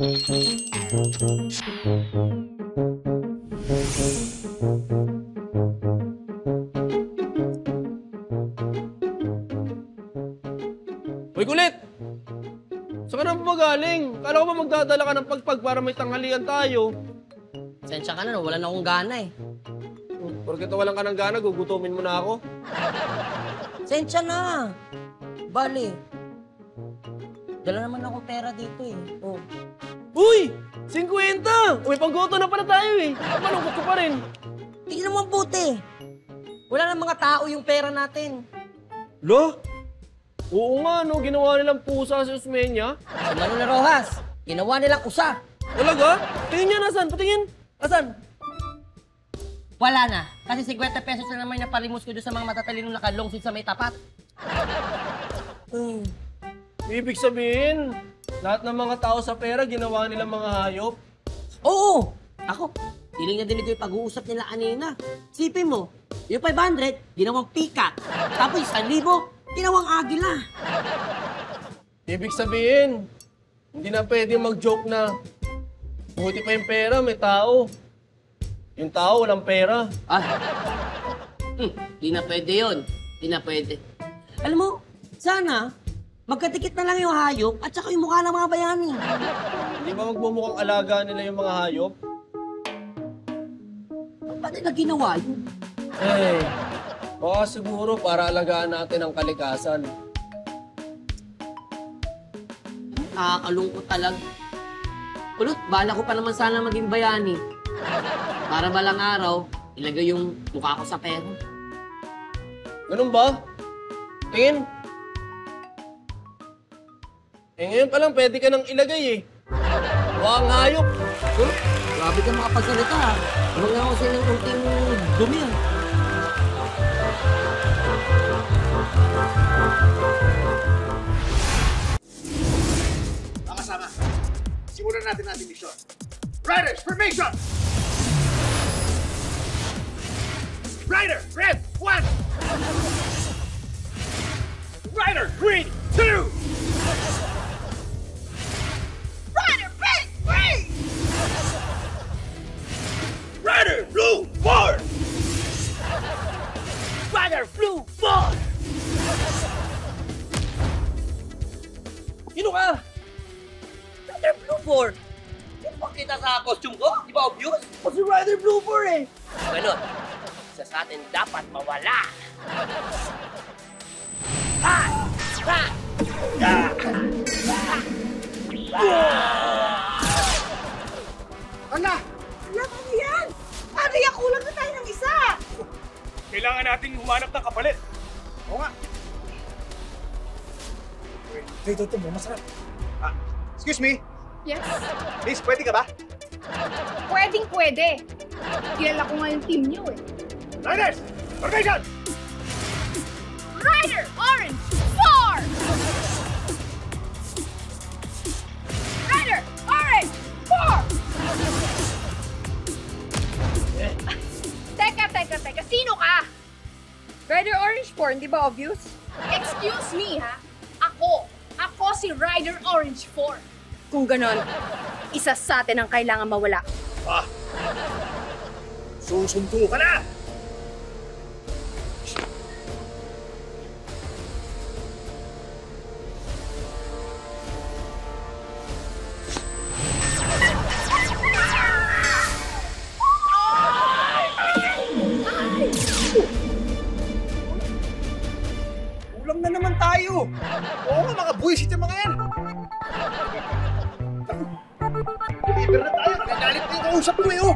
Uy, kulit! Saan ka na ba galing? Kala ko ba magdadala ka ng pagpag para may tanghalian tayo? Sensya ka na, wala na akong gana eh. Porket walang ka ng gana, gugutumin mo na ako. Sensya na! Bali. Dala naman ako pera dito eh. Oh. Uy! 50! Uy, panggoto na pala tayo eh. Malungkot ko pa rin. Tingnan mo ang buti. Wala na mga tao yung pera natin. Lo? Oo nga, no? Ginawa nilang pusa sa Usmeña. Si Manolo Rojas, ginawa nilang usa. Talaga? Tingin niya, nasan? Patingin. Asan? Wala na. Kasi 50 pesos na naman yung napalimos ko doon sa mga matatalinong nakalongsid sa may tapat. Ibig sabihin, lahat ng mga tao sa pera, ginawa nilang mga hayop. Oo! Ako, feeling na din ito yung pag-uusap nila kanina. Sipin mo, yung 500, ginawang pikat. Tapos 1,000, ginawang agila. Ibig sabihin, hindi na pwede mag-joke na buti pa yung pera, may tao. Yung tao, walang pera. Di na pwede yun. Di na pwede. Alam mo, sana, magkatikit na lang yung hayop at saka yung mukha ng mga bayani. Hindi ba magmumukhang alaga nila yung mga hayop? Ba't nila ginawa yun? Eh, baka siguro para alagaan natin ang kalikasan. Nakakalungkot talaga. Kulot, bala ko pa naman sana maging bayani. Para balang araw, ilagay yung mukha ko sa pera. Ganun ba? Tingin. Eh ngayon pa lang, pwede ka nang ilagay eh. Huwag ang hayop. Grabe ka makapagsalita ha. Huwag nga ako sila ng kunting dumi ha. Mga kasama, simulan natin ating misyon. Riders, formation! Rider, red, 1! Rider, green, 2! Rider, pink, 3! Rider, blue, 4! Rider, blue, 4! Sino ka? Rider Blue 4! Di ba kita sa costume ko? Di ba obvious? O si Rider Blue 4 eh. Ganon. Isa sa atin dapat mawala. Ala! Alam ano yan? Ano yan? Kulang na tayo ng isa! Kailangan nating humanap ng kapalit. Oo nga. Ito, masarap. Excuse me. Yes? Miss, pwede ka ba? Pwedeng pwede. Kilala ko nga yung team niyo eh. Riders! Formation! Rider Orange 4! Rider Orange 4! Teka. Sino ka? Rider Orange 4, hindi ba obvious? Excuse me ha? Ako si Rider Orange 4. Kung ganon, isa sa atin ang kailangan mawala. Susundo ka na! Kulang na naman tayo! Oo nga, mga buwisit yung mga yan! Deliver na tayo! Nagalit na yung kausap ko eh, oh!